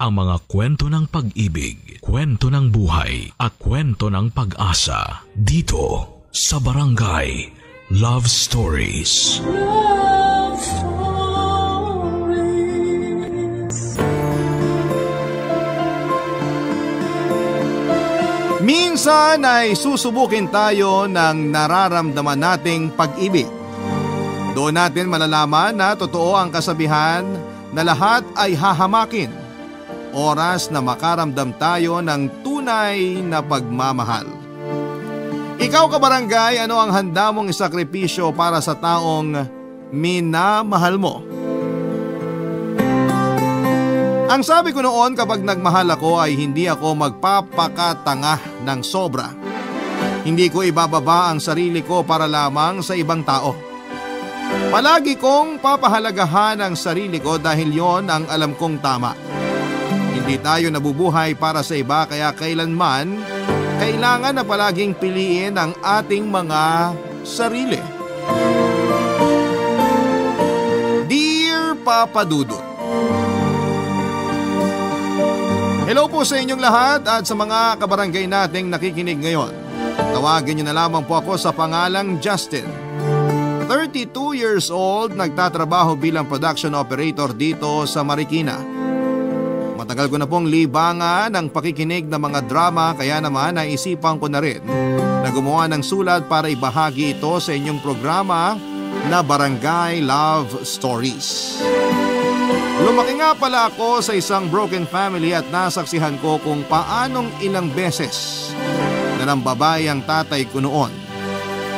ang mga kwento ng pag-ibig, kwento ng buhay at kwento ng pag-asa dito sa Barangay Love Stories. Love Stories. Minsan ay susubukin tayo ng nararamdaman nating pag-ibig. Doon natin malalaman na totoo ang kasabihan na lahat ay hahamakin. Oras na makaramdam tayo ng tunay na pagmamahal. Ikaw kabarangay, ano ang handa mong isakripisyo para sa taong minamahal mo? Ang sabi ko noon, kapag nagmahal ako ay hindi ako magpapakatanga ng sobra. Hindi ko ibababa ang sarili ko para lamang sa ibang tao. Palagi kong papahalagahan ang sarili ko dahil yon ang alam kong tama. Hindi tayo nabubuhay para sa iba, kaya kailanman kailangan na palaging piliin ang ating mga sarili. Dear Papa Dudut, hello po sa inyong lahat at sa mga kabarangay nating nakikinig ngayon. Tawagin niyo na lamang po ako sa pangalang Justin. 32 years old, nagtatrabaho bilang production operator dito sa Marikina. Matagal ko na pong libangan ang pakikinig ng mga drama, kaya naman naisipan ko na rin na gumawa ng sulat para ibahagi ito sa inyong programa na Barangay Love Stories. Lumaki nga pala ako sa isang broken family at nasaksihan ko kung paanong ilang beses na nambabay ang tatay ko noon.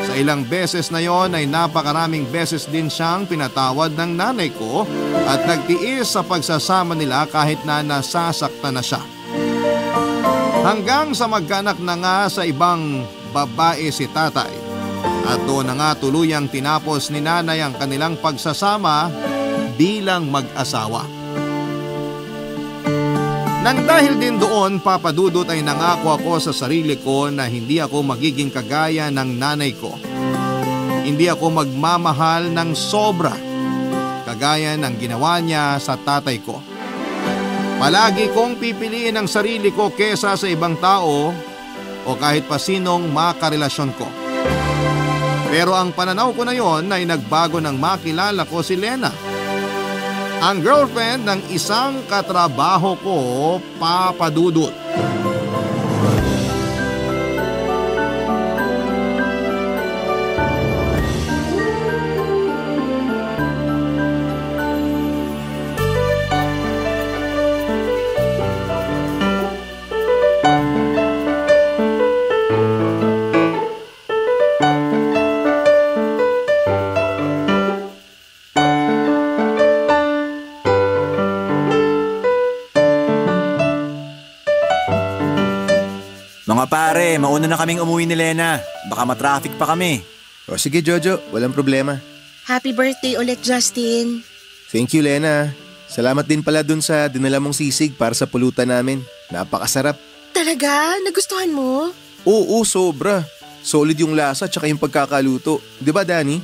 Sa ilang beses na yon ay napakaraming beses din siyang pinatawad ng nanay ko at nagtiis sa pagsasama nila kahit na nasasaktan na siya. Hanggang sa magkaanak na nga sa ibang babae si tatay at doon na nga tuluyang tinapos ni nanay ang kanilang pagsasama bilang mag-asawa. Nang dahil din doon, Papa Dudut, ay nangako ako sa sarili ko na hindi ako magiging kagaya ng nanay ko. Hindi ako magmamahal ng sobra, kagaya ng ginawa niya sa tatay ko. Palagi kong pipiliin ang sarili ko kesa sa ibang tao o kahit pa sinong makarelasyon ko. Pero ang pananaw ko na yon ay nagbago nang makilala ko si Lena, ang girlfriend ng isang katrabaho ko, Papa Dudut. Mga pare, mauna na kaming umuwi ni Lena. Baka matraffic pa kami. O sige Jojo, walang problema. Happy birthday ulit, Justin. Thank you, Lena. Salamat din pala dun sa dinala mong sisig para sa pulutan namin. Napakasarap. Talaga? Nagustuhan mo? Oo, sobra. Solid yung lasa tsaka yung pagkakaluto. Di ba, Danny?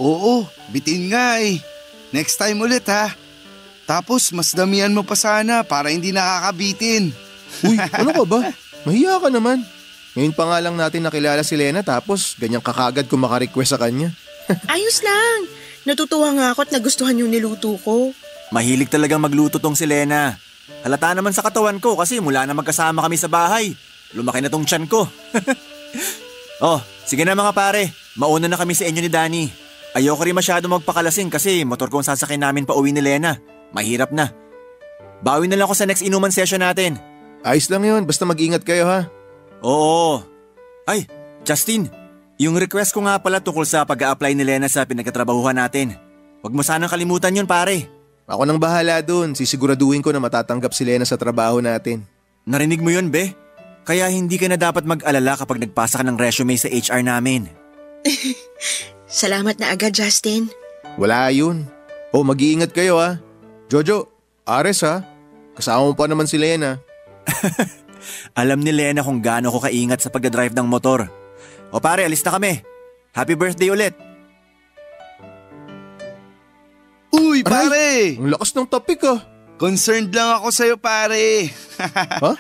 Oo, bitin nga eh. Next time ulit ha. Tapos mas damihan mo pa sana para hindi nakakabitin. Uy, ano ka ba? Mahiya ka naman. Ngayon pa nga lang natin nakilala si Lena tapos ganyang kakagad kung makarequest sa kanya. Ayos lang. Natutuwa nga ako at nagustuhan yung niluto ko. Mahilig talagang magluto tong si Lena. Halata naman sa katawan ko kasi mula na magkasama kami sa bahay. Lumaki na tong tiyan ko. Oh, sige na mga pare. Mauna na kami sa inyo ni Danny. Ayoko rin masyado magpakalasing kasi motor ko ang sasakyan namin pa uwi ni Lena. Mahirap na. Bawi na lang ako sa next inuman session natin. Ayos lang yun, basta mag-ingat kayo ha. Oo. Ay, Justin, yung request ko nga pala tungkol sa pag-a-apply ni Lena sa pinagkatrabahuhan natin. Huwag mo sanang kalimutan yun pare. Ako nang bahala dun, sisiguraduhin ko na matatanggap si Lena sa trabaho natin. Narinig mo yun, be? Kaya hindi ka na dapat mag-alala kapag nagpasa ka ng resume sa HR namin. Salamat na agad, Justin. Wala yun. Oh, mag-iingat kayo ha. Jojo, Ares ha. Kasama mo pa naman si Lena. Alam ni Lena kung gaano ko kaingat sa pagdadrive ng motor. O pare, alis na kami. Happy birthday ulit. Uy, pare! Ang lakas ng topic ah. Concerned lang ako sa'yo pare. Ha?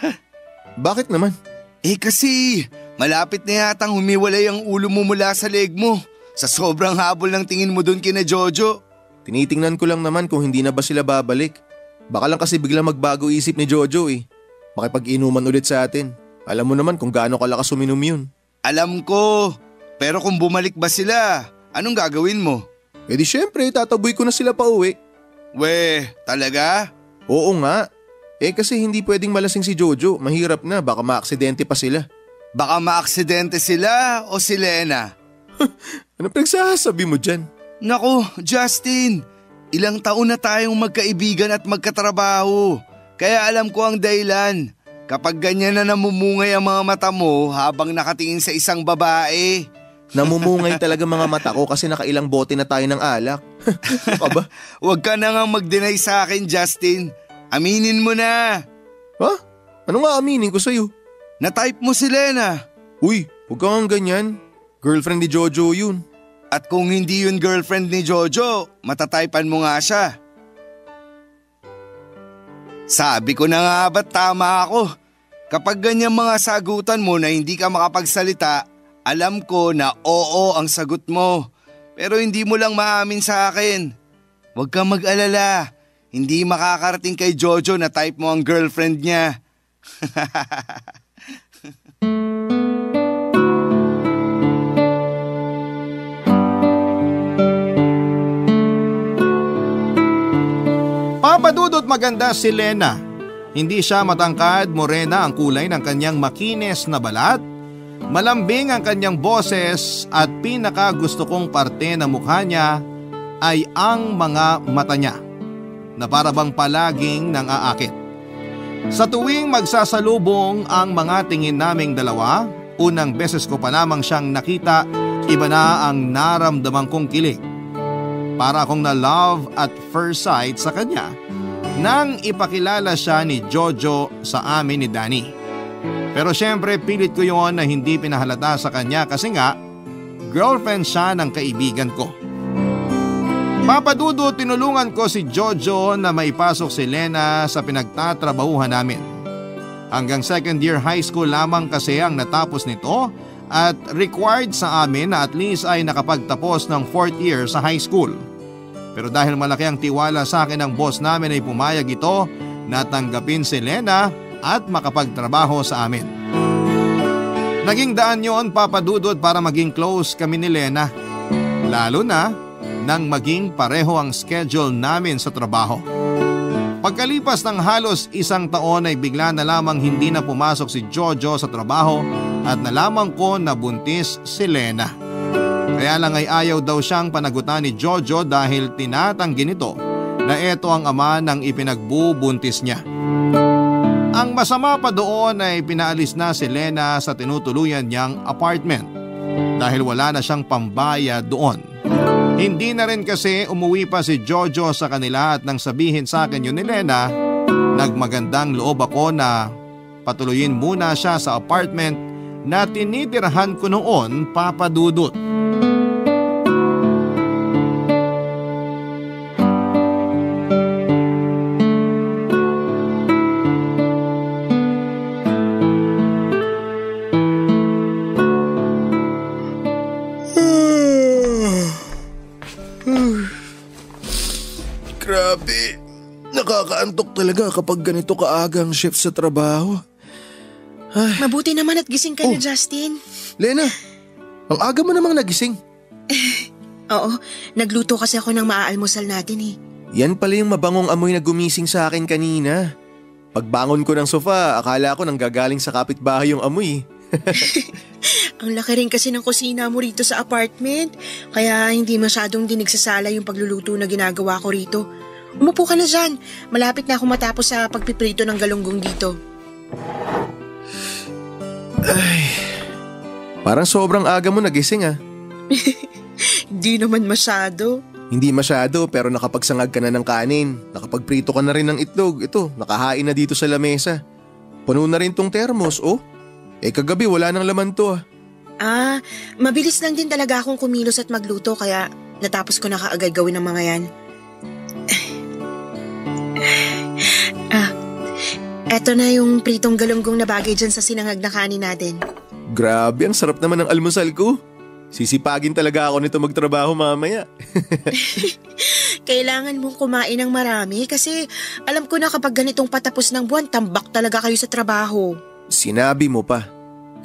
Bakit naman? Kasi malapit na yatang humiwalay ang ulo mo mula sa leg mo. Sa sobrang habol ng tingin mo dun kina Jojo. Tinitingnan ko lang naman kung hindi na ba sila babalik. Baka lang kasi biglang magbago isip ni Jojo eh. Makipag-inuman ulit sa atin. Alam mo naman kung gaano kalakas uminom yun. Alam ko. Pero kung bumalik ba sila, anong gagawin mo? Eh di syempre, tataboy ko na sila pa uwi. Weh, talaga? Oo nga. Kasi hindi pwedeng malasing si Jojo. Mahirap na, baka maaksidente pa sila. Baka maaksidente sila o si Lena? Ano pinagsasabi mo dyan? Naku, Justin. Ilang taon na tayong magkaibigan at magkatrabaho. Kaya alam ko ang dahilan. Kapag ganyan na namumungay ang mga mata mo habang nakatingin sa isang babae. Namumungay talaga mga mata ko kasi nakailang bote na tayo ng alak. Aba? Huwag ka na nga mag-deny sa akin, Justin. Aminin mo na. Ha? Ano nga aminin ko sa'yo? Na-type mo si Lena. Uy, huwag kang ganyan. Girlfriend ni Jojo yun. At kung hindi yun girlfriend ni Jojo, matatypan mo nga siya. Sabi ko na nga ba't tama ako? Kapag ganyan mga sagutan mo na hindi ka makapagsalita, alam ko na oo ang sagot mo. Pero hindi mo lang maamin sa akin. Huwag kang mag-alala. Hindi makakarating kay Jojo na type mo ang girlfriend niya. Papadudot maganda si Lena. Hindi siya matangkad, morena ang kulay ng kanyang makinis na balat. Malambing ang kanyang boses at pinaka gusto kong parte ng mukha niya ay ang mga mata niya na parabang palaging nang-aakit. Sa tuwing magsasalubong ang mga tingin naming dalawa, unang beses ko pa lamang siyang nakita, iba na ang naramdaman kong kilig. Para akong na love at first sight sa kanya nang ipakilala siya ni Jojo sa amin ni Danny. Pero syempre pilit ko yon na hindi pinahalata sa kanya kasi nga girlfriend siya ng kaibigan ko. Papadudo, tinulungan ko si Jojo na maipasok si Lena sa pinagtatrabahuhan namin. Hanggang second year high school lamang kasi ang natapos nito at required sa amin na at least ay nakapagtapos ng 4th year sa high school. Pero dahil malaki ang tiwala sa akin ng boss namin ay pumayag ito na tanggapin si Lena at makapagtrabaho sa amin. Naging daan yon, Papadudod, para maging close kami ni Lena. Lalo na nang maging pareho ang schedule namin sa trabaho. Pagkalipas ng halos 1 taon ay bigla na lamang hindi na pumasok si Jojo sa trabaho at nalaman ko na buntis si Lena. Kaya lang ay ayaw daw siyang panagutan ni Jojo dahil tinatanggi nito na ito ang ama ng ipinagbubuntis niya. Ang masama pa doon ay pinaalis na si Lena sa tinutuluyan niyang apartment dahil wala na siyang pambayad doon. Hindi na rin kasi umuwi pa si Jojo sa kanila at nang sabihin sa akin yun ni Lena, nagmagandang loob ako na patuloyin muna siya sa apartment na tinitirahan ko noon, Papadudot. Grabe, nakakaantok talaga kapag ganito kaaga ang shift sa trabaho. Ay. Mabuti naman at gising ka na, Justin. Lena, ang aga mo namang nagising. Oo, nagluto kasi ako ng maaalmusal natin eh. Yan pala yung mabangong amoy na gumising sa akin kanina. Pagbangon ko ng sofa, akala ko nanggagaling sa kapitbahay yung amoy. Ang laki rin kasi ng kusina mo rito sa apartment, kaya hindi masyadong dinig sa sala yung pagluluto na ginagawa ko rito. Umupo ka na dyan, malapit na ako matapos sa pagpiprito ng galunggong dito. Ay, parang sobrang aga mo nagising ah. Di naman masyado. Hindi masyado pero nakapagsangag ka na ng kanin, nakapagprito ka na rin ng itlog, ito, nakahain na dito sa lamesa. Puno na rin tong termos, oh. Kagabi wala nang laman to ah. Mabilis lang din talaga akong kumilos at magluto kaya natapos ko na kaagad gawin ng mga yan. Eto na yung pritong galunggong na bagay dyan sa sinangag na kanin natin. Grabe, ang sarap naman ng almusal ko. Sisipagin talaga ako nito magtrabaho mamaya. Kailangan mong kumain ng marami kasi alam ko na kapag ganitong patapos ng buwan, tambak talaga kayo sa trabaho. Sinabi mo pa.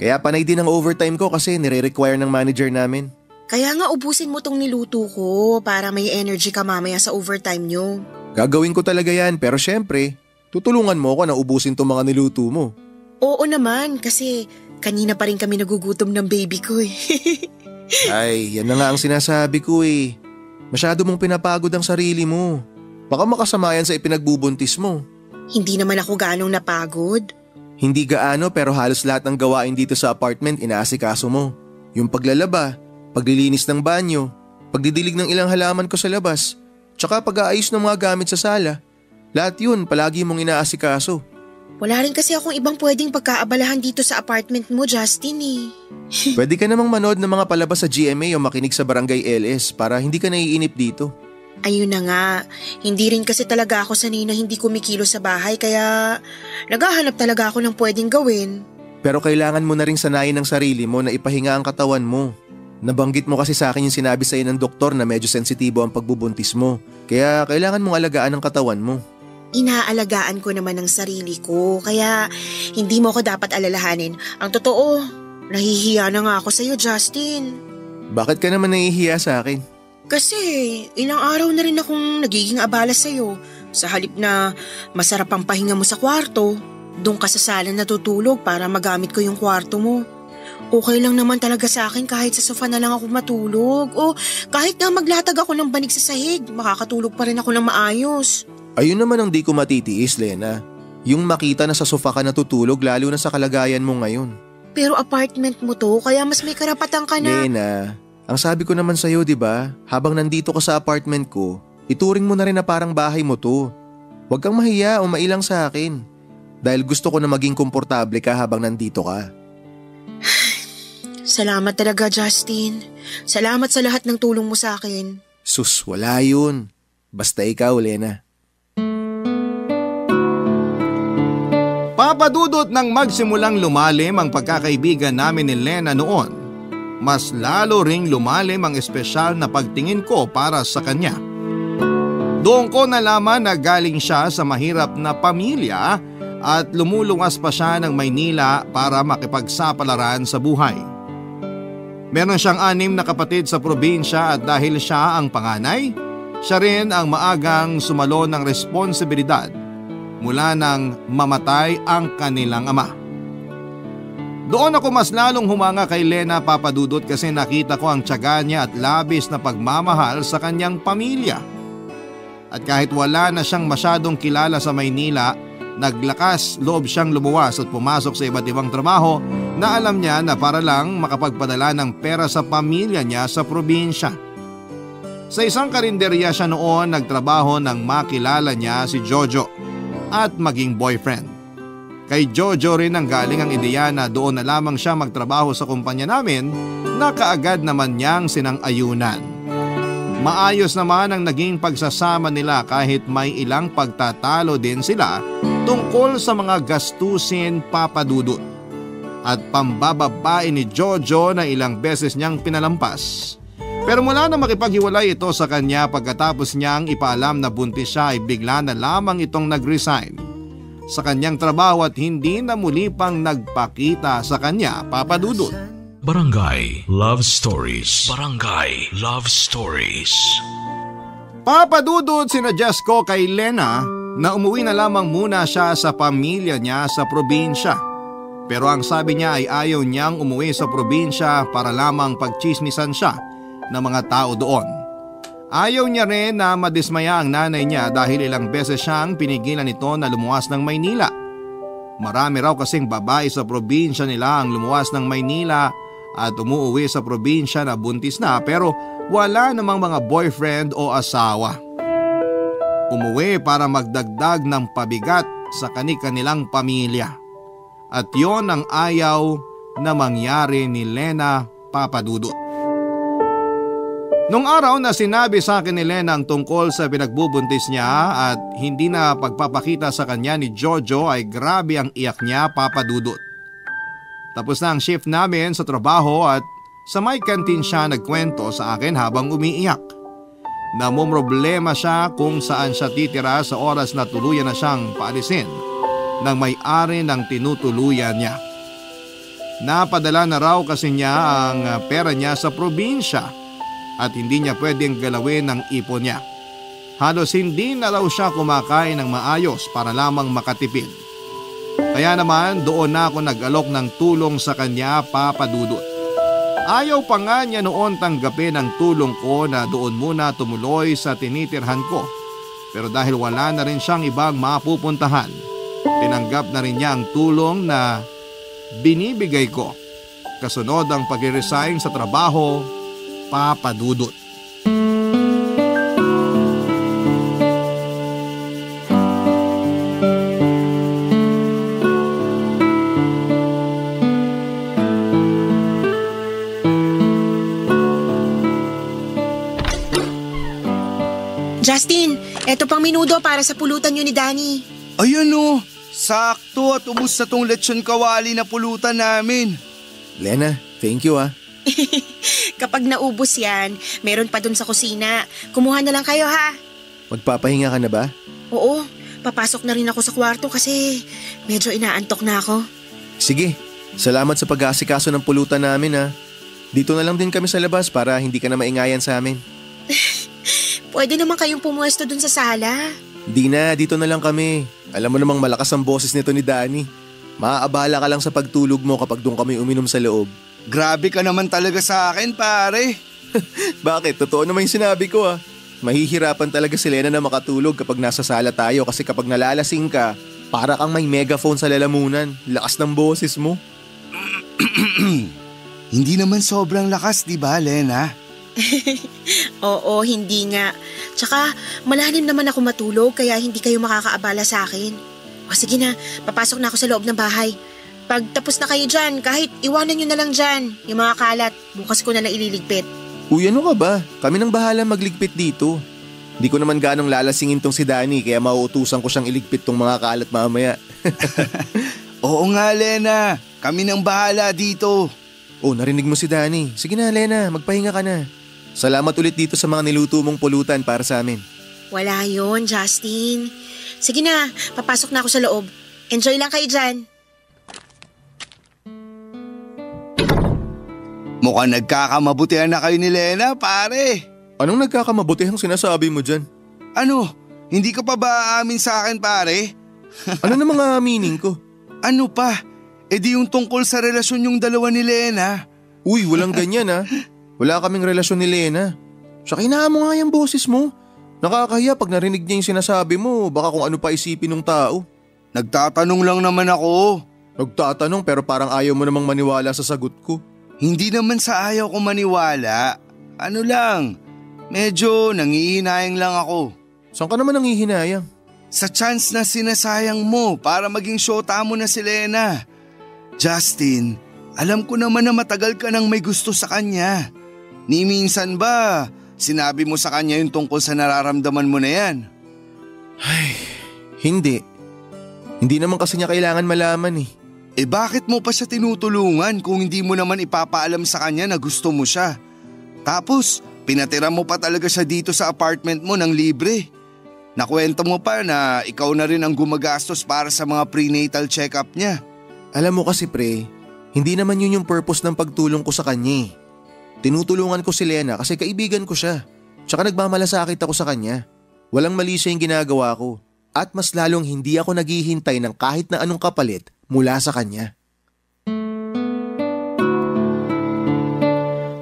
Kaya panay din ang overtime ko kasi nire-require ng manager namin. Kaya nga ubusin mo tong niluto ko para may energy ka mamaya sa overtime nyo. Gagawin ko talaga yan pero syempre, tutulungan mo ako na ubusin tong mga niluto mo. Oo naman kasi kanina pa rin kami nagugutom ng baby ko eh. Ay, yan na nga ang sinasabi ko eh. Masyado mong pinapagod ang sarili mo. Baka makasama yan sa ipinagbubuntis mo. Hindi naman ako ganong napagod. Hindi gaano pero halos lahat ng gawain dito sa apartment inaasikaso mo. Yung paglalaba, paglilinis ng banyo, pagdidilig ng ilang halaman ko sa labas, tsaka pag-aayos ng mga gamit sa sala. Lahat yun palagi mong inaasikaso. Wala rin kasi akong ibang pwedeng pagkaabalahan dito sa apartment mo, Justin eh. Pwede ka namang manood ng mga palabas sa GMA o makinig sa Barangay LS para hindi ka naiinip dito. Ayun na nga, hindi rin kasi talaga ako sanay na hindi kumikilos sa bahay kaya naghahanap talaga ako ng pwedeng gawin. Pero kailangan mo na rin sanayin ng sarili mo na ipahinga ang katawan mo. Nabanggit mo kasi sa akin yung sinabi sa'yo ng doktor na medyo sensitibo ang pagbubuntis mo. Kaya kailangan mong alagaan ang katawan mo. Inaalagaan ko naman ang sarili ko kaya hindi mo ako dapat alalahanin. Ang totoo, nahihiya na nga ako sa'yo, Justin. Bakit ka naman nahihiya sa akin? Kasi ilang araw na rin akong nagiging abala sa'yo. Sa halip na masarap ang pahinga mo sa kwarto, doon ka sa sala natutulog para magamit ko yung kwarto mo. Okay lang naman talaga sa akin kahit sa sofa na lang ako matulog o kahit na maglatag ako ng banig sa sahig, makakatulog pa rin ako ng maayos. Ayun naman ang di ko matitiis, Lena. Yung makita na sa sofa ka natutulog lalo na sa kalagayan mo ngayon. Pero apartment mo to, kaya mas may karapatan ka na. Lena, ang sabi ko naman sa'yo, di ba? Habang nandito ka sa apartment ko, ituring mo na rin na parang bahay mo to. Huwag kang mahiya o mailang sa akin. Dahil gusto ko na maging komportable ka habang nandito ka. Salamat talaga, Justin. Salamat sa lahat ng tulong mo sa akin. Sus, wala yun. Basta ikaw, Lena. Papadudot nang magsimulang lumalim ang pagkakaibigan namin ni Lena noon, mas lalo ring lumalim ang espesyal na pagtingin ko para sa kanya. Doon ko nalaman na galing siya sa mahirap na pamilya at lumuluwas pa siya ng Maynila para makipagsapalaran sa buhay. Meron siyang 6 na kapatid sa probinsya at dahil siya ang panganay, siya rin ang maagang sumalo ng responsibilidad mula nang mamatay ang kanilang ama. Doon ako mas lalong humanga kay Lena, Papadudot, kasi nakita ko ang tiyaga niya at labis na pagmamahal sa kanyang pamilya. At kahit wala na siyang masyadong kilala sa Maynila, naglakas loob siyang lumuwas at pumasok sa iba't ibang trabaho na alam niya na para lang makapagpadala ng pera sa pamilya niya sa probinsya. Sa isang karinderya siya noon nagtrabaho nang makilala niya si Jojo at maging boyfriend. Kay Jojo rin ang galing ang ideya na doon na lamang siya magtrabaho sa kumpanya namin na kaagad naman niyang sinang-ayunan. Maayos naman ang naging pagsasama nila kahit may ilang pagtatalo din sila tungkol sa mga gastusin, Papadudot. At pambababae ni Jojo na ilang beses niyang pinalampas. Pero mula na makipaghiwalay ito sa kanya pagkatapos niyang ipaalam na buntis siya ay bigla na lamang itong nag-resign sa kanyang trabaho at hindi na muli pang nagpakita sa kanya, Papadudot. Barangay Love Stories. Barangay Love Stories. Papadudot, sinuggest ko kay Lena na umuwi na lamang muna siya sa pamilya niya sa probinsya. Pero ang sabi niya ay ayaw niyang umuwi sa probinsya para lamang pagchismisan siya ng mga tao doon. Ayaw niya rin na madismaya ang nanay niya dahil ilang beses siyang pinigilan nito na lumuwas ng Maynila. Marami raw kasing babae sa probinsya nila ang lumuwas ng Maynila at umuwi sa probinsya na buntis na pero wala namang mga boyfriend o asawa. Umuwi para magdagdag ng pabigat sa kanilang pamilya. At yon ang ayaw na mangyari ni Lena, Papadudot. Nung araw na sinabi sa akin ni Lena ang tungkol sa pinagbubuntis niya at hindi na pagpapakita sa kanya ni Jojo ay grabe ang iyak niya, Papa Dudut. Tapos na ang shift namin sa trabaho at sa may kantin siya nagkwento sa akin habang umiiyak. Namumroblema siya kung saan siya titira sa oras na tuluyan na siyang paalisin ng may-ari ng tinutuluyan niya. Napadala na raw kasi niya ang pera niya sa probinsya at hindi niya pwedeng galawin ang ipon niya. Halos hindi na raw siya kumakain ng maayos para lamang makatipid. Kaya naman doon na ako nag-alok ng tulong sa kanya, Papa Dudut. Ayaw pa nga niya noon tanggapin ang tulong ko na doon muna tumuloy sa tinitirhan ko. Pero dahil wala na rin siyang ibang mapupuntahan, tinanggap na rin niya ang tulong na binibigay ko. Kasunod ang pag-resign sa trabaho, Papa Dudut. Justin, eto pang minudo para sa pulutan nyo ni Danny. Ayan o, sakto at ubos na tong lechon kawali na pulutan namin. Lena, thank you ah. Kapag naubos yan, meron pa dun sa kusina. Kumuha na lang kayo ha. Magpapahinga ka na ba? Oo, papasok na rin ako sa kwarto kasi medyo inaantok na ako. Sige, salamat sa pag-aasikaso ng pulutan namin ah. Dito na lang din kami sa labas para hindi ka na maingayan sa amin. Pwede naman kayong pumuesto dun sa sala. Di na, dito na lang kami. Alam mo namang malakas ang boses nito ni Danny. Maaabala ka lang sa pagtulog mo kapag doon kami uminom sa loob. Grabe ka naman talaga sa akin, pare. Bakit? Totoo naman yung sinabi ko ah. Mahihirapan talaga si Lena na makatulog kapag nasa sala tayo kasi kapag nalalasing ka, para kang may megaphone sa lalamunan. Lakas ng boses mo. Hindi naman sobrang lakas, di ba, Lena? Oo, hindi nga. Tsaka malalim naman ako matulog kaya hindi kayo makakaabala sa akin. O sige na, papasok na ako sa loob ng bahay. Pag tapos na kayo dyan, kahit iwanan nyo na lang dyan yung mga kalat, bukas ko na lang ililigpit. Uy, ano ka ba? Kami nang bahala magligpit dito. Hindi ko naman ganong lalasingin tong si Danny kaya mauutusan ko siyang iligpit tong mga kalat mamaya. Oo nga, Lena. Kami nang bahala dito. Oh, narinig mo si Danny. Sige na, Lena, magpahinga ka na. Salamat ulit dito sa mga niluto mong pulutan para sa amin. Wala yon, Justin. Sige na, papasok na ako sa loob. Enjoy lang kayo dyan. Mukhang nagkakamabutihan na kayo ni Lena, pare. Anong nagkakamabutihang sinasabi mo dyan? Ano? Hindi ka pa ba aamin sa akin, pare? Ano na mga meaning ko? Ano pa? E di yung tungkol sa relasyon yung dalawa ni Lena. Uy, walang ganyan ah. Wala kaming relasyon ni Lena. Siya kinaan mo nga yung boses mo. Nakakahiya pag narinig niya yung sinasabi mo, baka kung ano pa isipin ng tao. Nagtatanong lang naman ako. Nagtatanong pero parang ayaw mo namang maniwala sa sagot ko. Hindi naman sa ayaw ko maniwala. Ano lang, medyo nangihinayang lang ako. Saan ka naman nangihinayang? Sa chance na sinasayang mo para maging syota mo na si Lena. Justin, alam ko naman na matagal ka nang may gusto sa kanya. Ni minsan ba, sinabi mo sa kanya yung tungkol sa nararamdaman mo na yan? Ay, hindi. Hindi naman kasi niya kailangan malaman eh. Eh bakit mo pa siya tinutulungan kung hindi mo naman ipapaalam sa kanya na gusto mo siya? Tapos, pinatira mo pa talaga siya dito sa apartment mo ng libre. Nakwento mo pa na ikaw na rin ang gumagastos para sa mga prenatal check-up niya. Alam mo kasi pre, hindi naman yun yung purpose ng pagtulong ko sa kanya. Tinutulungan ko si Lena kasi kaibigan ko siya. Tsaka nagmamalasakit ako sa kanya. Walang mali siya yung ginagawa ko. At mas lalong hindi ako naghihintay ng kahit na anong kapalit mula sa kanya.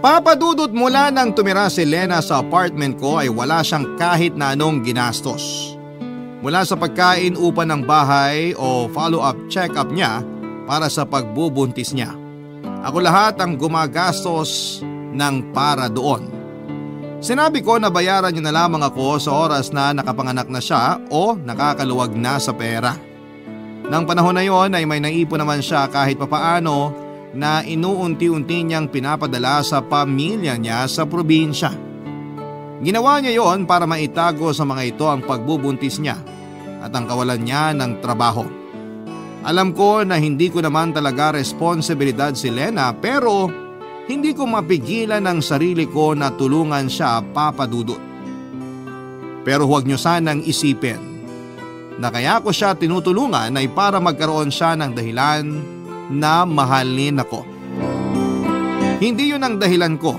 Papa Dudut, mula nang tumira si Lena sa apartment ko ay wala siyang kahit na anong ginastos. Mula sa pagkain upa ng bahay o follow-up check-up niya para sa pagbubuntis niya. Ako lahat ang gumagastos ng para doon. Sinabi ko na bayaran niyo na lamang ako sa oras na nakapanganak na siya o nakakaluwag na sa pera. Nang panahon na yon ay may naipon naman siya kahit papaano na inuunti-unti niyang pinapadala sa pamilya niya sa probinsya. Ginawa niya yon para maitago sa mga ito ang pagbubuntis niya at ang kawalan niya ng trabaho. Alam ko na hindi ko naman talaga responsibilidad si Lena pero hindi ko mapigilan ang sarili ko na tulungan siya, Papa Dudut. Pero huwag niyo sanang isipin na kaya ko siya tinutulungan ay para magkaroon siya ng dahilan na mahalin ako. Hindi yun ang dahilan ko.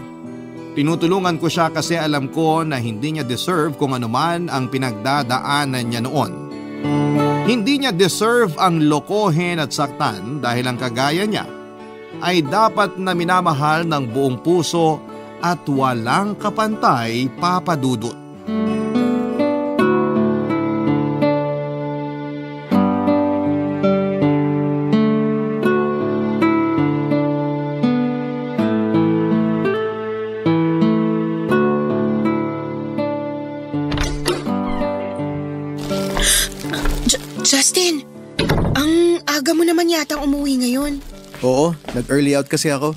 Tinutulungan ko siya kasi alam ko na hindi niya deserve kung anuman ang pinagdadaanan niya noon. Hindi niya deserve ang lokohin at saktan dahil ang kagaya niya ay dapat na minamahal ng buong puso at walang kapantay, Papa Dudut. Justin, ang aga mo naman yatang umuwi ngayon. Oo, nag-early out kasi ako.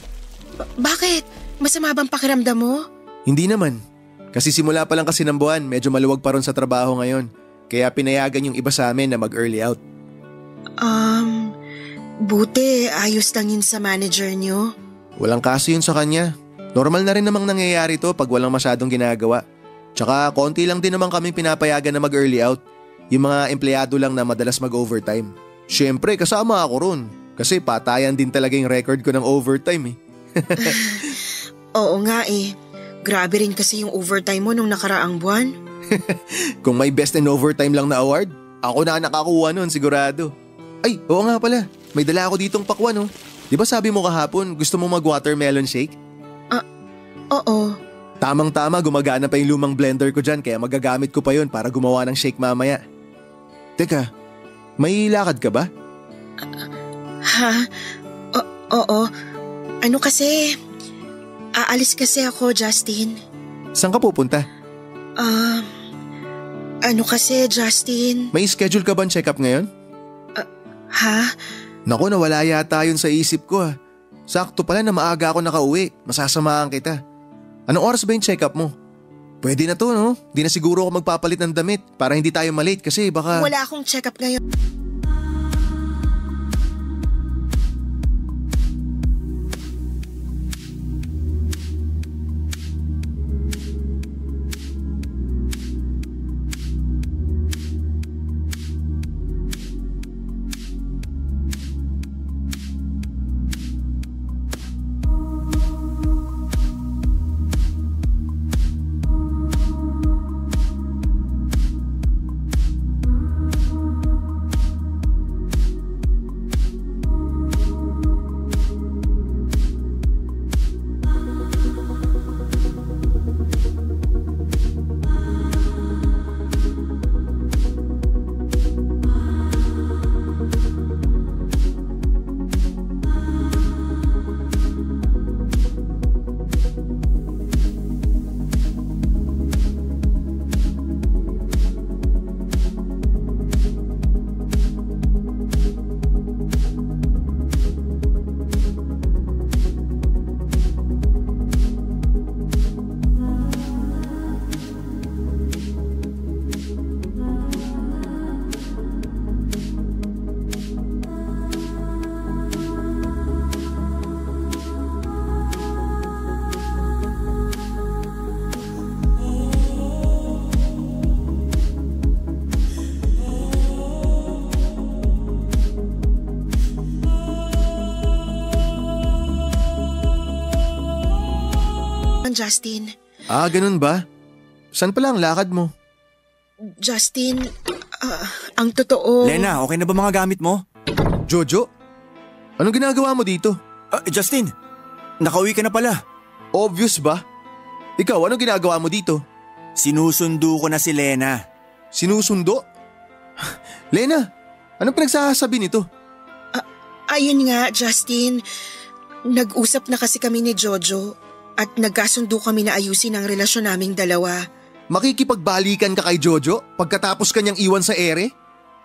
Bakit? Masama bang pakiramdam mo? Hindi naman. Kasi simula pa lang kasi ng buwan, medyo maluwag pa ron sa trabaho ngayon. Kaya pinayagan yung iba sa amin na mag-early out. Buti ayos lang yun sa manager nyo. Walang kaso yun sa kanya. Normal na rin namang nangyayari to pag walang masyadong ginagawa. Tsaka konti lang din naman kaming pinapayagan na mag-early out. Yung mga empleyado lang na madalas mag-overtime. Siyempre, kasama ako ron. Kasi patayan din talaga yung record ko ng overtime Oo nga eh. Grabe rin kasi yung overtime mo nung nakaraang buwan. Kung may best in overtime lang na award, ako na nakakuha nun sigurado. Ay, oo nga pala. May dala ako ditong pakwan oh. Di ba sabi mo kahapon gusto mo mag-watermelon shake? Oo. Tamang-tama, gumagana pa yung lumang blender ko dyan kaya magagamit ko pa yun para gumawa ng shake mamaya. Teka, may lakad ka ba? Ha? Oo. Ano kasi? Aalis kasi ako, Justin. Saan ka pupunta? Ano kasi, Justin? May schedule ka bang check-up ngayon? Ha? Naku, nawala yata yun sa isip ko ah. Sakto pala na maaga ako nakauwi. Masasamahan kita. Anong oras ba yung check-up mo? Pwede na to, no? Di na siguro ako magpapalit ng damit para hindi tayo malate kasi baka… Wala akong check-up ngayon. Justin. Ganun ba? Saan pala ang lakad mo? Justin, ang totoo… Lena, okay na ba mga gamit mo? Jojo? Anong ginagawa mo dito? Justin, nakauwi ka na pala. Obvious ba? Ikaw, anong ginagawa mo dito? Sinusundo ko na si Lena. Sinusundo? Lena, anong pinagsasabi nito? Ayun nga, Justin. Nag-usap na kasi kami ni Jojo at nagkasundo kami na ayusin ang relasyon naming dalawa. Makikipagbalikan ka kay Jojo pagkatapos kanyang iwan sa ere?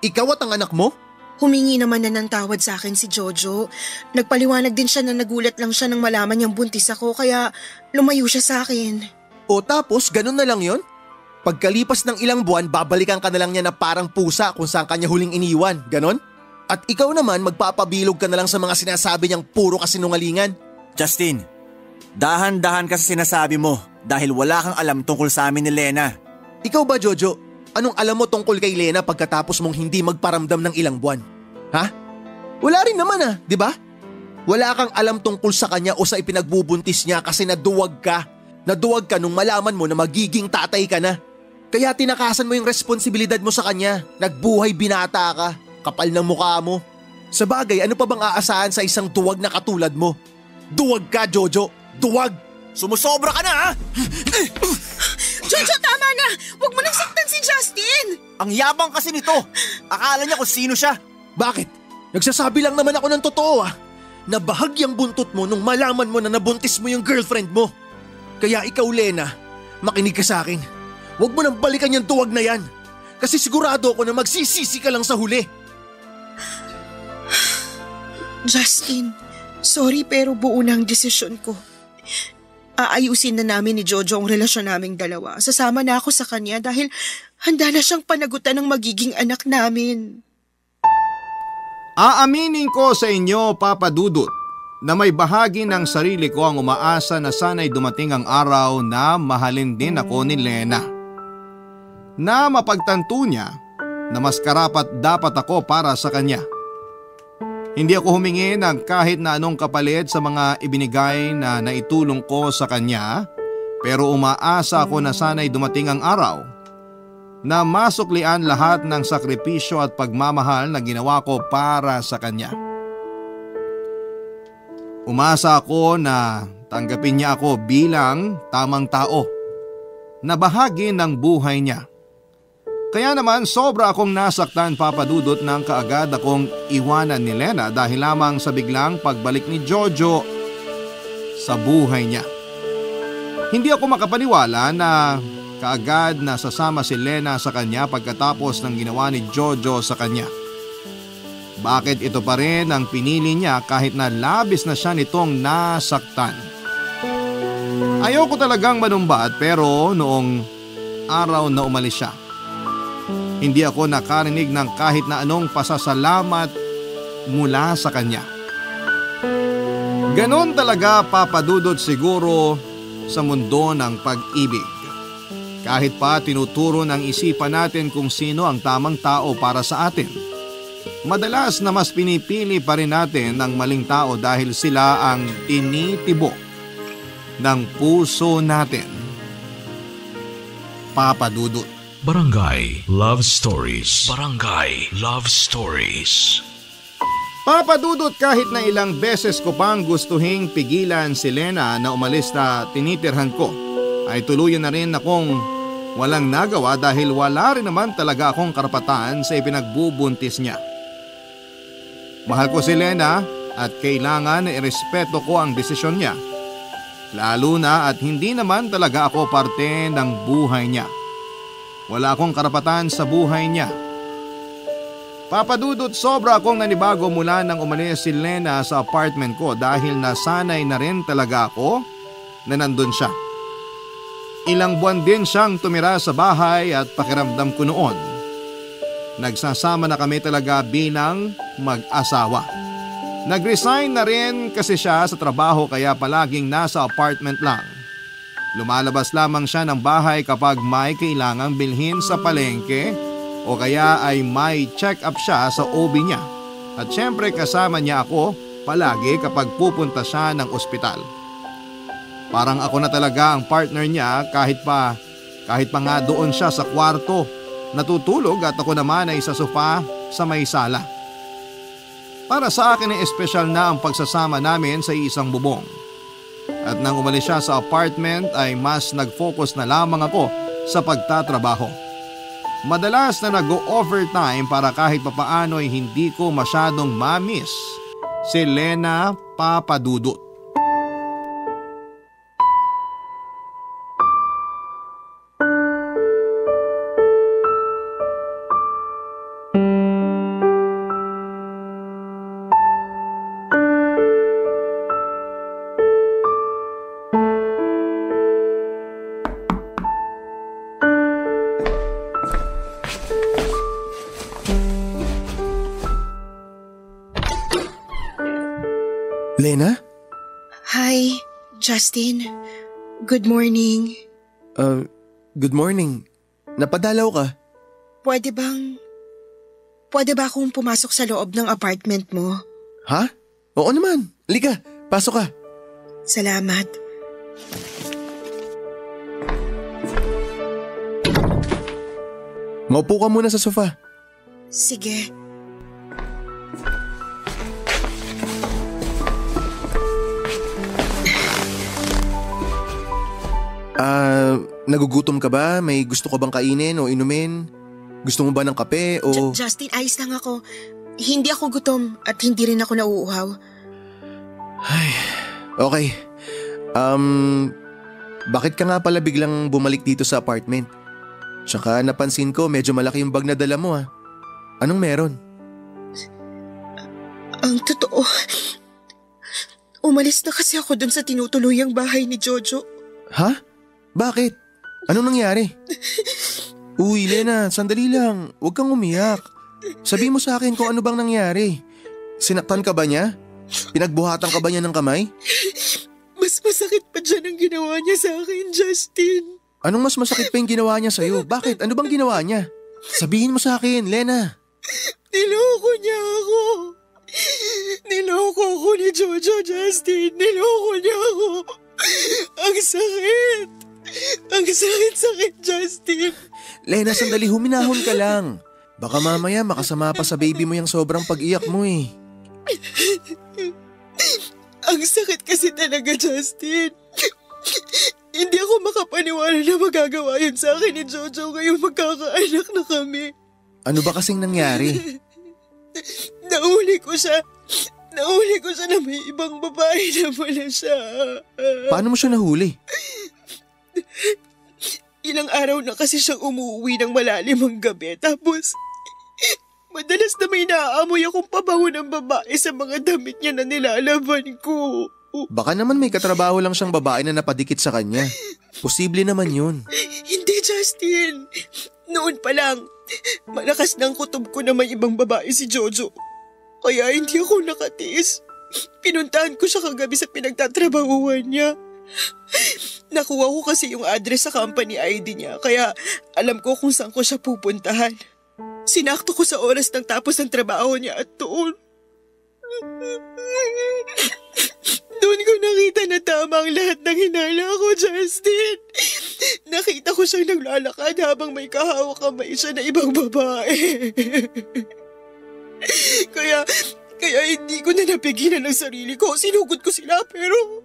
Ikaw at ang anak mo? Humingi naman na ng tawad sa akin si Jojo. Nagpaliwanag din siya na nagulat lang siya nang malaman niyang buntis ako kaya lumayo siya sa akin. O tapos ganun na lang yon? Pagkalipas ng ilang buwan, babalikan ka na lang niya na parang pusa kung saan kanya huling iniwan, ganon? At ikaw naman magpapabilog ka na lang sa mga sinasabi niyang puro kasinungalingan. Justin, dahan-dahan ka sa sinasabi mo dahil wala kang alam tungkol sa amin ni Lena. Ikaw ba, Jojo? Anong alam mo tungkol kay Lena pagkatapos mong hindi magparamdam ng ilang buwan? Ha? Wala rin naman di ba? Wala kang alam tungkol sa kanya o sa ipinagbubuntis niya kasi naduwag ka. Naduwag ka nung malaman mo na magiging tatay ka na. Kaya tinakasan mo yung responsibilidad mo sa kanya. Nagbuhay binata ka. Kapal ng mukha mo. Sa bagay, ano pa bang aasahan sa isang duwag na katulad mo? Duwag ka, Jojo. Duwag! Sumusobra ka na ha? Jojo, tama na! Huwag mo nang saktan si Justin! Ang yabang kasi nito. Akala niya kung sino siya. Bakit? Nagsasabi lang naman ako ng totoo na bahagyang buntot mo nung malaman mo na nabuntis mo yung girlfriend mo. Kaya ikaw, Lena, makinig ka sa akin. Huwag mo nang balikan yung duwag na yan. Kasi sigurado ako na magsisisi ka lang sa huli. Justin, sorry pero buo na ang desisyon ko. Aayusin na namin ni Jojo ang relasyon naming dalawa. Sasama na ako sa kanya dahil handa na siyang panagutan ng magiging anak namin. Aaminin ko sa inyo, Papa Dudut, na may bahagi ng sarili ko ang umaasa na sana'y dumating ang araw na mahalin din ako ni Lena. Na mapagtanto niya na mas karapat dapat ako para sa kanya. Hindi ako humingi ng kahit na anong kapalit sa mga ibinigay na naitulong ko sa kanya, pero umaasa ako na sana'y dumating ang araw na masuklian lahat ng sakripisyo at pagmamahal na ginawa ko para sa kanya. Umasa ako na tanggapin niya ako bilang tamang tao na bahagi ng buhay niya. Kaya naman sobra akong nasaktan, Papa Dudut, nang kaagad akong iwanan ni Lena dahil lamang sa biglang pagbalik ni Jojo sa buhay niya. Hindi ako makapaniwala na kaagad na sasama si Lena sa kanya pagkatapos ng ginawa ni Jojo sa kanya. Bakit ito pa rin ang pinili niya kahit na labis na siya nitong nasaktan? Ayoko talagang manumbat pero noong araw na umalis siya, hindi ako nakarinig ng kahit na anong pasasalamat mula sa kanya. Ganon talaga, Papa Dudut, siguro sa mundo ng pag-ibig. Kahit pa tinuturo ng isipan natin kung sino ang tamang tao para sa atin, madalas na mas pinipili pa rin natin ang maling tao dahil sila ang tinitibok ng puso natin. Papa Dudut. Barangay Love Stories. Barangay Love Stories. Papa Dudut, kahit na ilang beses ko pang gustuhing pigilan si Lena na umalis na tinitirhan ko, ay tuluyan na rin akong walang nagawa dahil wala rin naman talaga akong karapatan sa ipinagbubuntis niya. Mahal ko si Lena at kailangan na irespeto ko ang desisyon niya. Lalo na at hindi naman talaga ako parte ng buhay niya. Wala akong karapatan sa buhay niya. Papa Dudut, sobra akong nanibago mula nang umalis si Lena sa apartment ko dahil nasanay na rin talaga ako na nandun siya. Ilang buwan din siyang tumira sa bahay at pakiramdam ko noon, nagsasama na kami talaga bilang mag-asawa. Nag-resign na rin kasi siya sa trabaho kaya palaging nasa apartment lang. Lumalabas lamang siya ng bahay kapag may kailangang bilhin sa palengke o kaya ay may check-up siya sa OB niya. At syempre kasama niya ako palagi kapag pupunta siya ng ospital. Parang ako na talaga ang partner niya kahit pa nga doon siya sa kwarto natutulog at ako naman ay sa sofa sa may sala. Para sa akin ay espesyal na ang pagsasama namin sa isang bubong. At nang umalis siya sa apartment ay mas nag-focus na lamang ako sa pagtatrabaho. Madalas na nag-overtime para kahit papaano ay hindi ko masyadong ma-miss si Lena, Papa Dudut. Lena? Hi, Justin. Good morning. Good morning. Napadalaw ka? Pwede ba akong pumasok sa loob ng apartment mo? Ha? Oo naman. Halika, pasok ka. Salamat. Maupo ka muna sa sofa. Sige. Nagugutom ka ba? May gusto ka bang kainin o inumin? Gusto mo ba ng kape o… Justin, ayos lang ako. Hindi ako gutom at hindi rin ako nauuhaw. Ay, okay. Bakit ka nga pala biglang bumalik dito sa apartment? Tsaka napansin ko medyo malaki yung bag na dala mo Anong meron? Ang totoo, umalis na kasi ako dun sa tinutuluyang bahay ni Jojo. Ha? Bakit? Anong nangyari? Uy, Lena, sandali lang. Huwag kang umiyak. Sabi mo sa akin kung ano bang nangyari. Sinaktan ka ba niya? Pinagbuhatan ka ba niya ng kamay? Mas masakit pa dyan ang ginawa niya sa akin, Justin. Anong mas masakit pa yung ginawa niya sa'yo? Bakit? Ano bang ginawa niya? Sabihin mo sa akin, Lena. Niloko niya ako. Niloko ako ni Jojo, Justin. Niloko niya ako. Ang sakit. Ang sakit, Justin. Lena, sandali, huminahon ka lang. Baka mamaya makasama pa sa baby mo yung sobrang pag-iyak mo Ang sakit kasi talaga, Justin. Hindi ako makapaniwala na magagawa yun sa akin ni Jojo ngayong magkakaanak na kami. Ano ba kasing nangyari? Nahuli ko siya na may ibang babae na pala siya. Paano mo siya nahuli? Ilang araw na kasi siyang umuwi ng malalimang gabi. Tapos, madalas na may naaamoy akong pabango ng babae sa mga damit niya na nilalaban ko. Baka naman may katrabaho lang siyang babae na napadikit sa kanya. Posible naman yun. Hindi, Justin. Noon pa lang, malakas ng kutob ko na may ibang babae si Jojo. Kaya hindi ako nakatiis. Pinuntahan ko siya kagabi sa pinagtatrabahuan niya. Nakuha ko kasi yung address sa company ID niya, kaya alam ko kung saan ko siya pupuntahan. Sinakto ko sa oras ng tapos ng trabaho niya at doon ko nakita na tama ang lahat ng hinala ko, Justin. Nakita ko siyang naglalakad habang may kahawak kamay siya na ibang babae. Kaya hindi ko na napigilan ang sarili ko. Sinugod ko sila pero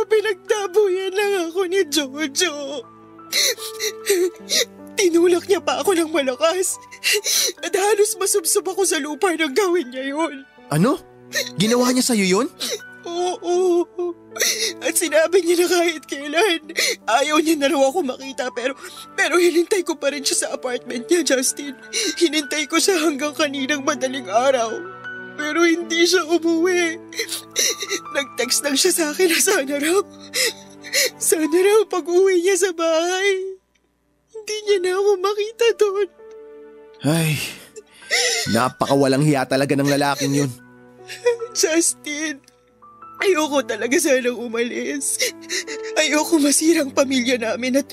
pinagtabuyan lang ako ni Jojo. Tinulak niya pa ako ng malakas at halos masubsob ako sa lupa nang gawin niya yun. Ano? Ginawa niya sa'yo yun? Oo. At sinabi niya na kahit kailan, ayaw niya na raw ako makita pero hinintay ko pa rin siya sa apartment niya, Justin. Hinintay ko siya hanggang kaninang madaling araw. Pero hindi siya umuwi. Nag-text lang siya sa akin na sana raw pag-uwi niya sa bahay, hindi niya na ako makita doon. Ay, napakawalang hiya talaga ng lalaking yun. Justin, ayoko talaga sanang umalis. Ayoko masirang pamilya namin at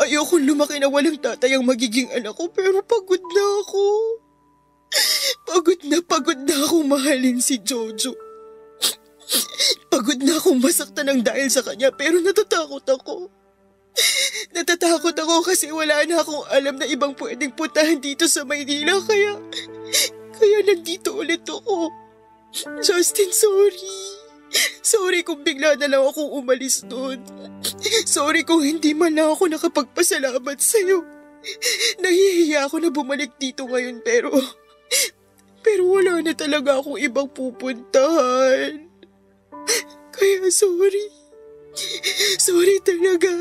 ayoko lumaki na walang tatay ang magiging anak ko, pero pagod na ako. Pagod na akong mahalin si Jojo. Pagod na akong masaktan ng dahil sa kanya, pero natatakot ako. Natatakot ako kasi wala na akong alam na ibang pwedeng puntahan dito sa Maynila, kaya nandito ulit ako. Justin, sorry. Sorry kung bigla na lang akong umalis doon. Sorry kung hindi man lang ako nakapagpasalamat sa'yo. Nahihiya ako na bumalik dito ngayon pero wala na talaga akong ibang pupuntahan. Kaya sorry. Sorry talaga.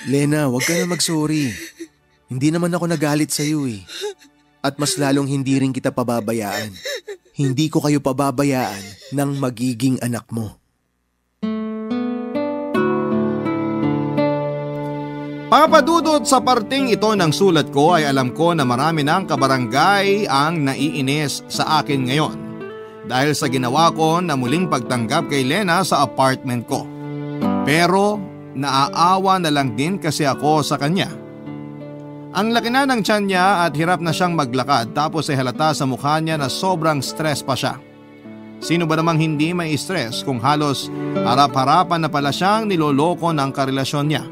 Lena, wag ka na mag-sorry. Hindi naman ako nagalit sa'yo At mas lalong hindi rin kita pababayaan. Hindi ko kayo pababayaan ng magiging anak mo. Papadudot sa parting ito ng sulat ko ay alam ko na marami ng kabarangay ang naiinis sa akin ngayon. dahil sa ginawa ko na muling pagtanggap kay Lena sa apartment ko. Pero naaawa na lang din kasi ako sa kanya. Ang laki na ng tiyan niya at hirap na siyang maglakad tapos ay halata sa mukha niya na sobrang stress pa siya. Sino ba namang hindi may stress kung halos harap-harapan na pala siyang niloloko ng karelasyon niya?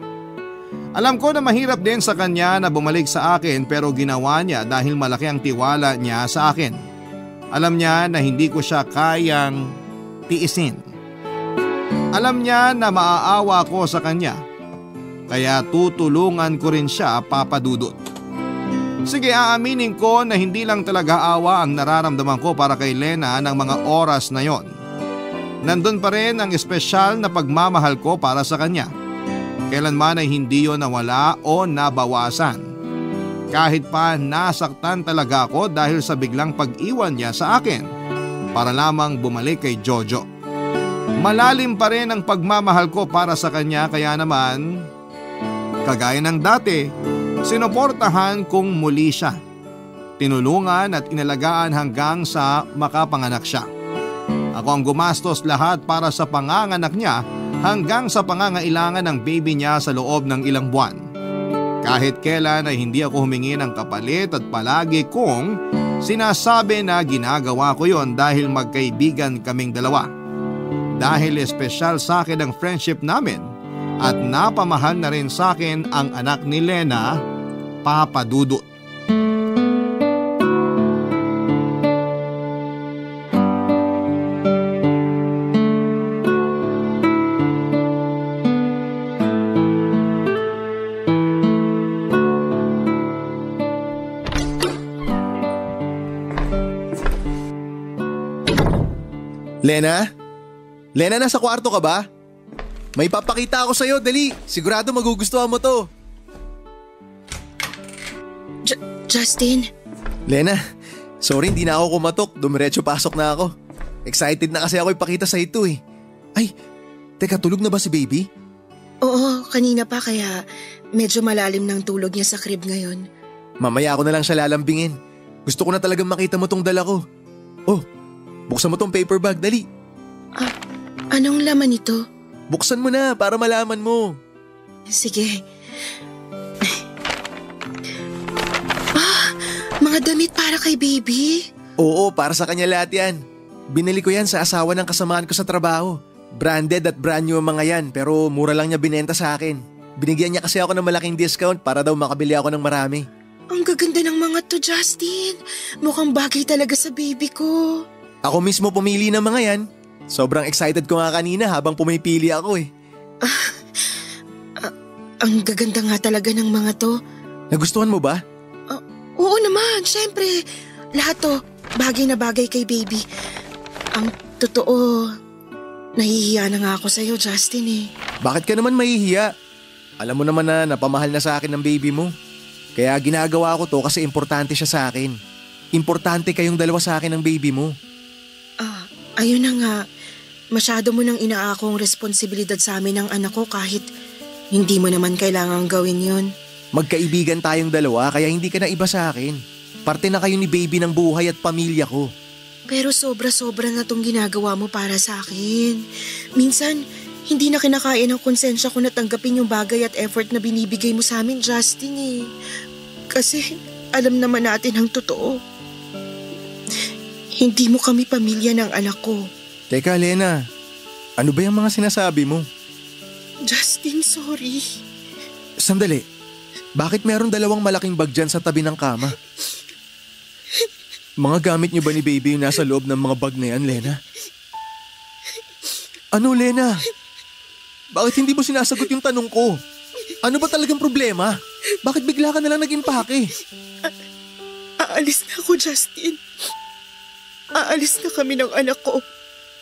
Alam ko na mahirap din sa kanya na bumalik sa akin pero ginawa niya dahil malaki ang tiwala niya sa akin. Alam niya na hindi ko siya kayang tiisin. Alam niya na maaawa ko sa kanya. Kaya tutulungan ko rin siya, Papa Dudut. Sige, aaminin ko na hindi lang talaga awa ang nararamdaman ko para kay Lena ng mga oras na yon. Nandun pa rin ang espesyal na pagmamahal ko para sa kanya. Kailanman ay hindi yon nawala o nabawasan. Kahit pa nasaktan talaga ako dahil sa biglang pag-iwan niya sa akin para lamang bumalik kay Jojo. Malalim pa rin ang pagmamahal ko para sa kanya kaya naman, kagaya ng dati, sinuportahan kong muli siya. Tinulungan at inalagaan hanggang sa makapanganak siya. Ako ang gumastos lahat para sa panganganak niya hanggang sa pangangailangan ng baby niya sa loob ng ilang buwan. Kahit kailan ay hindi ako humingi ng kapalit at palagi kong sinasabi na ginagawa ko yon dahil magkaibigan kaming dalawa. Dahil espesyal sa akin ang friendship namin at napamahal na rin sa akin ang anak ni Lena, Papa Dudut. Lena? Lena, nasa kwarto ka ba? May papakita ako sa'yo, dali. Sigurado magugustuhan mo to. Justin? Lena, sorry hindi na ako kumatok. Dumiretso pasok na ako. Excited na kasi ako ipakita sa ito eh. Ay, teka, tulog na ba si baby? Oo, kanina pa kaya medyo malalim ng tulog niya sa crib ngayon. Mamaya ako na lang siya lalambingin. Gusto ko na talagang makita mo tong dala ko. Oh, buksan mo tong paper bag, dali. Anong laman nito? Buksan mo na para malaman mo. Sige. Mga damit para kay baby? Oo, para sa kanya lahat yan. Binili ko yan sa asawa ng kasamaan ko sa trabaho. Branded at brand new ang mga yan pero mura lang niya binenta sa akin. Binigyan niya kasi ako ng malaking discount para daw makabili ako ng marami. Ang gaganda ng mga to, Justin. Mukhang bagay talaga sa baby ko. Ako mismo pumili ng mga yan. Sobrang excited ko nga kanina habang pumipili ako eh. Ang gaganda nga talaga ng mga to. Nagustuhan mo ba? Oo naman, syempre. Lahat to, bagay na bagay kay baby. Ang totoo, nahihiya na nga ako sa'yo, Justin eh. Bakit ka naman mahihiya? Alam mo naman na napamahal na sa akin ng baby mo. Kaya ginagawa ko to kasi importante siya sa akin. Importante kayong dalawa sa akin ng baby mo. Ayun na nga, masyado mo nang inaakong responsibilidad sa amin ng anak ko kahit hindi mo naman kailangang gawin yun. Magkaibigan tayong dalawa kaya hindi ka na iba sa akin. Parte na kayo ni baby ng buhay at pamilya ko. Pero sobra-sobra na tong ginagawa mo para sa akin. Minsan, hindi na kinakaya ng konsensya ko na tanggapin yung bagay at effort na binibigay mo sa amin, Justin eh. Kasi alam naman natin ang totoo. Hindi mo kami pamilya ng anak ko. Teka, Lena. Ano ba yung mga sinasabi mo? Justin, sorry. Sandali. Bakit meron dalawang malaking bag dyan sa tabi ng kama? Mga gamit niyo ba ni baby yung nasa loob ng mga bag na yan, Lena? Ano, Lena? Bakit hindi mo sinasagot yung tanong ko? Ano ba talagang problema? Bakit bigla ka nalang nag-impake? Aalis na ako, Justin. Aalis na kami ng anak ko.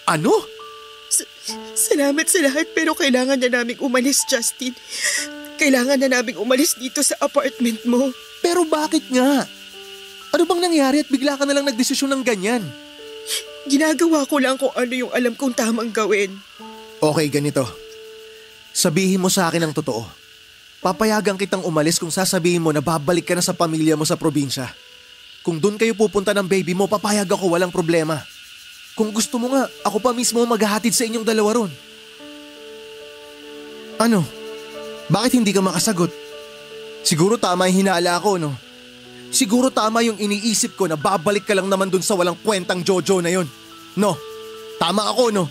Ano? Salamat sa lahat pero kailangan na naming umalis, Justin. Kailangan na naming umalis dito sa apartment mo. Pero bakit nga? Ano bang nangyari at bigla ka nalang nagdesisyon ng ganyan? Ginagawa ko lang kung ano yung alam kong tamang gawin. Okay, ganito. Sabihin mo sa akin ang totoo. Papayagan kitang umalis kung sasabihin mo na babalik ka na sa pamilya mo sa probinsya. Kung doon kayo pupunta ng baby mo, papayag ako, walang problema. Kung gusto mo nga, ako pa mismo maghahatid sa inyong dalawa ron. Ano? Bakit hindi ka makasagot? Siguro tama yung hinala ko, no? Siguro tama yung iniisip ko na babalik ka lang naman dun sa walang kwentang Jojo na yun. No? Tama ako, no?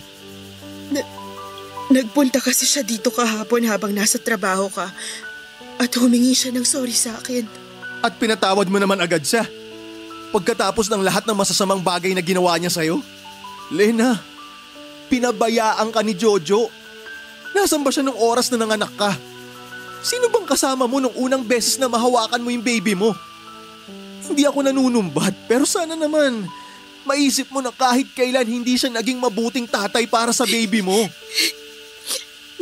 Nagpunta kasi siya dito kahapon habang nasa trabaho ka at humingi siya ng sorry sa akin. At pinatawad mo naman agad siya. Pagkatapos ng lahat ng masasamang bagay na ginawa niya sa'yo? Lena, pinabayaan ka ni Jojo. Nasaan ba siya nung oras na nanganak ka? Sino bang kasama mo nung unang beses na mahawakan mo yung baby mo? Hindi ako nanunumbat, pero sana naman maisip mo na kahit kailan hindi siya naging mabuting tatay para sa baby mo.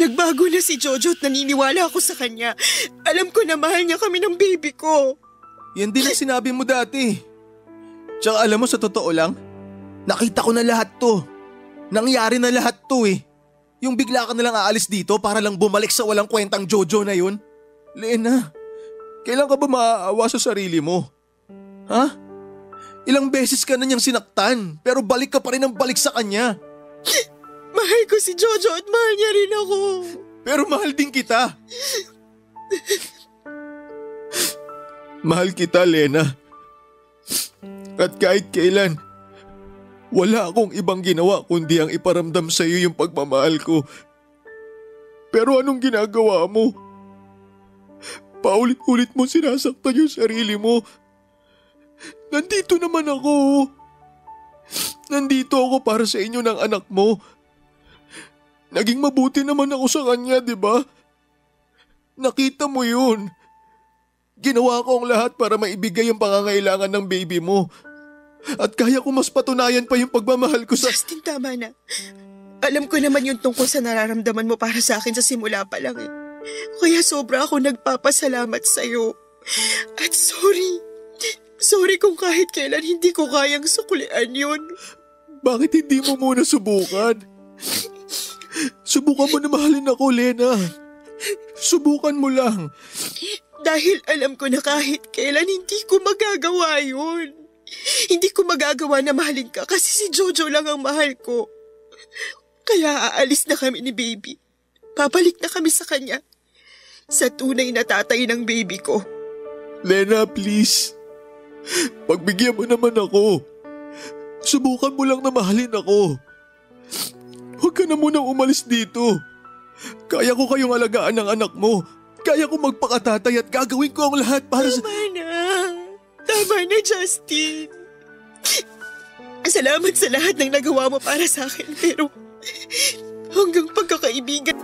Nagbago na si Jojo at naniniwala ako sa kanya. Alam ko na mahal niya kami ng baby ko. Yan din ang sinabi mo dati. Tsaka alam mo, sa totoo lang, nakita ko na lahat to. Nangyari na lahat to eh. Yung bigla ka nalang aalis dito para lang bumalik sa walang kwentang Jojo na yun. Lena, kailan ka ba maaawa sa sarili mo? Ha? Ilang beses ka na niyang sinaktan pero balik ka pa rin ang balik sa kanya. Mahal ko si Jojo at mahal niya rin ako. Pero mahal din kita. Mahal kita, Lena. At kahit kailan, wala akong ibang ginawa kundi ang iparamdam sa iyo yung pagmamahal ko. Pero anong ginagawa mo? Paulit-ulit mo sinasaktan yung sarili mo. Nandito naman ako. Nandito ako para sa inyo ng anak mo. Naging mabuti naman ako sa kanya, di ba? Nakita mo yun. Ginawa ko ang lahat para maibigay ang pangangailangan ng baby mo. At kaya ko mas patunayan pa yung pagmamahal ko sa... Justin, tama na. Alam ko naman yung tungkol sa nararamdaman mo para sa akin sa simula pa lang eh. Kaya sobra ako nagpapasalamat sa'yo. At sorry. Sorry kung kahit kailan hindi ko kayang suklian yun. Bakit hindi mo muna subukan? Subukan mo na mahalin ako, Lena. Subukan mo lang. Dahil alam ko na kahit kailan hindi ko magagawa yun. Hindi ko magagawa na mahalin ka kasi si Jojo lang ang mahal ko. Kaya aalis na kami ni baby. Papalik na kami sa kanya. Sa tunay na tatay ng baby ko. Lena, please. Pagbigyan mo naman ako. Subukan mo lang na mahalin ako. Huwag ka na munang umalis dito. Kaya ko kayong alagaan ng anak mo. Kaya ko magpakatatay at gagawin ko ang lahat para sa... Tama na, Justin. Salamat sa lahat ng nagawa mo para sa akin, pero hanggang pagkakaibigan...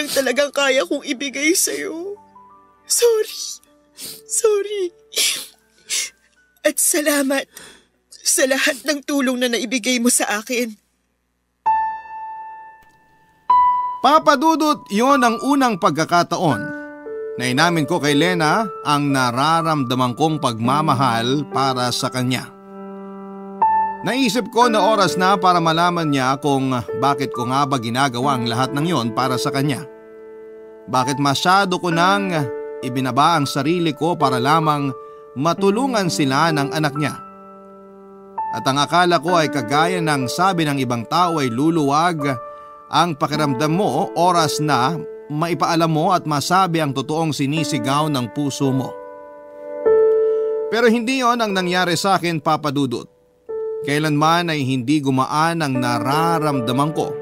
lang talagang kaya kong ibigay sa'yo. Sorry. At salamat sa lahat ng tulong na naibigay mo sa akin. Papa Dudut, yon ang unang pagkakataon na inamin ko kay Lena ang nararamdaman kong pagmamahal para sa kanya. Naisip ko na oras na para malaman niya kung bakit ko nga ba ginagawa ang lahat ng yon para sa kanya. Bakit masyado ko nang ibinaba ang sarili ko para lamang matulungan sila ng anak niya. At ang akala ko ay kagaya ng sabi ng ibang tao ay luluwag ang pakiramdam mo oras na maipaalam mo at masabi ang totoong sinisigaw ng puso mo. Pero hindi yon ang nangyari sa akin, Papa Dudut. Kailanman ay hindi gumaan ang nararamdaman ko.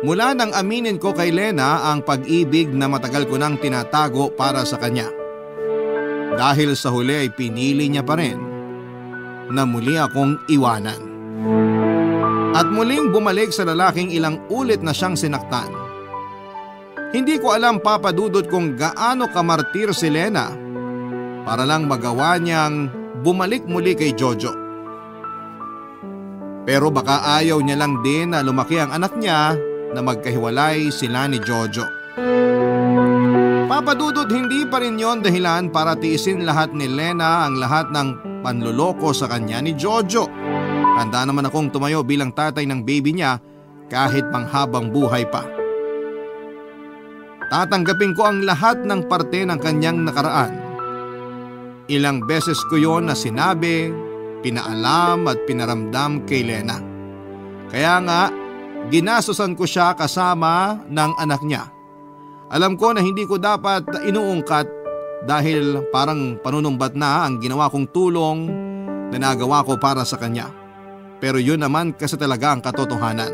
Mula nang aminin ko kay Lena ang pag-ibig na matagal ko nang tinatago para sa kanya. Dahil sa huli ay pinili niya pa rin na muli akong iwanan. At muling bumalik sa lalaking ilang ulit na siyang sinaktan. Hindi ko alam, Papa Dudut, kung gaano kamartir si Lena para lang magawa niyang bumalik muli kay Jojo. Pero baka ayaw niya lang din na lumaki ang anak niya na magkahiwalay sila ni Jojo. Papa Dudut, hindi pa rin yon dahilan para tiisin lahat ni Lena ang lahat ng panluloko sa kanya ni Jojo. Handa naman akong tumayo bilang tatay ng baby niya kahit panghabang buhay pa. Tatanggapin ko ang lahat ng parte ng kanyang nakaraan. Ilang beses ko yon na sinabi, pinaalam at pinaramdam kay Lena. Kaya nga, ginasusan ko siya kasama ng anak niya. Alam ko na hindi ko dapat inuungkat dahil parang panunumbat na ang ginawa kong tulong na nagawa ko para sa kanya. Pero yun naman kasi talaga ang katotohanan.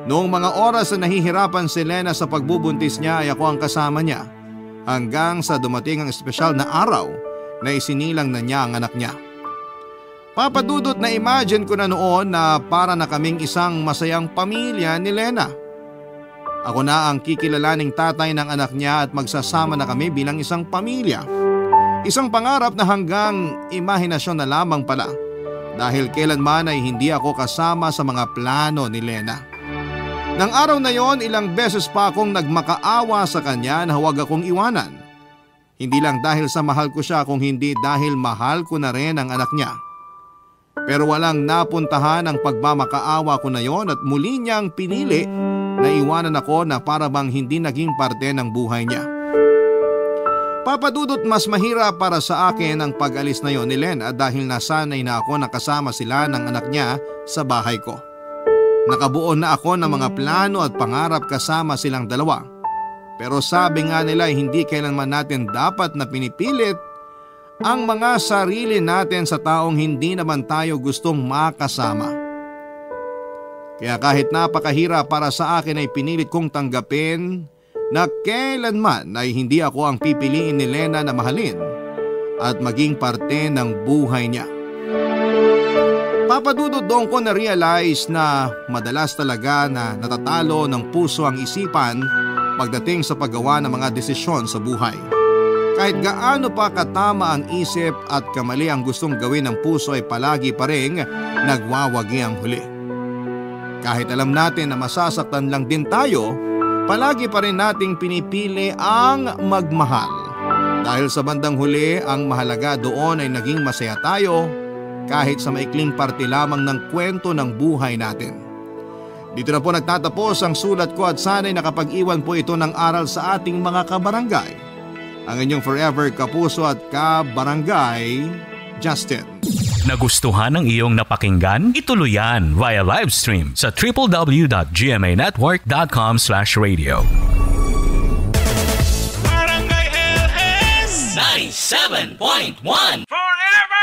Noong mga oras na nahihirapan si Lena sa pagbubuntis niya ay ako ang kasama niya hanggang sa dumating ang espesyal na araw na isinilang na niya ang anak niya. Papa Dudut, na imagine ko na noon na para na kaming isang masayang pamilya ni Lena. Ako na ang kikilalaning tatay ng anak niya at magsasama na kami bilang isang pamilya. Isang pangarap na hanggang imahinasyon na lamang pala. Dahil kailanman ay hindi ako kasama sa mga plano ni Lena. Nang araw na yon, ilang beses pa akong nagmakaawa sa kanya na huwag akong iwanan. Hindi lang dahil sa mahal ko siya, kung hindi dahil mahal ko na rin ang anak niya. Pero walang napuntahan ang pagmamakaawa ko na yon at muli niyang pinili na iwanan ako na para bang hindi naging parte ng buhay niya. Papa Dudut, mas mahirap para sa akin ang pag-alis na yon ni Lena dahil nasanay na ako nakasama sila ng anak niya sa bahay ko. Nakabuo na ako ng mga plano at pangarap kasama silang dalawa. Pero sabi nga nila hindi kailanman natin dapat na pinipilit ang mga sarili natin sa taong hindi naman tayo gustong makasama. Kaya kahit napakahirap para sa akin ay pinilit kong tanggapin na kailanman ay hindi ako ang pipiliin ni Lena na mahalin at maging parte ng buhay niya. Papa Dudut, doon ko na-realize na madalas talaga na natatalo ng puso ang isipan pagdating sa paggawa ng mga desisyon sa buhay. Kahit gaano pa katama ang isip at kamali ang gustong gawin ng puso ay palagi pa rin nagwawagi ang huli. Kahit alam natin na masasaktan lang din tayo, palagi pa rin nating pinipili ang magmahal. Dahil sa bandang huli, ang mahalaga doon ay naging masaya tayo kahit sa maikling parte lamang ng kwento ng buhay natin. Dito na po nagtatapos ang sulat ko at sana'y nakapag-iwan po ito ng aral sa ating mga kabarangay. Ang inyong forever kapuso at kabarangay, Justin. Nagustuhan ng iyong napakinggan? Ituloy yan via live stream sa www.gmanetwork.com/radio. Barangay LS 97.1 Forever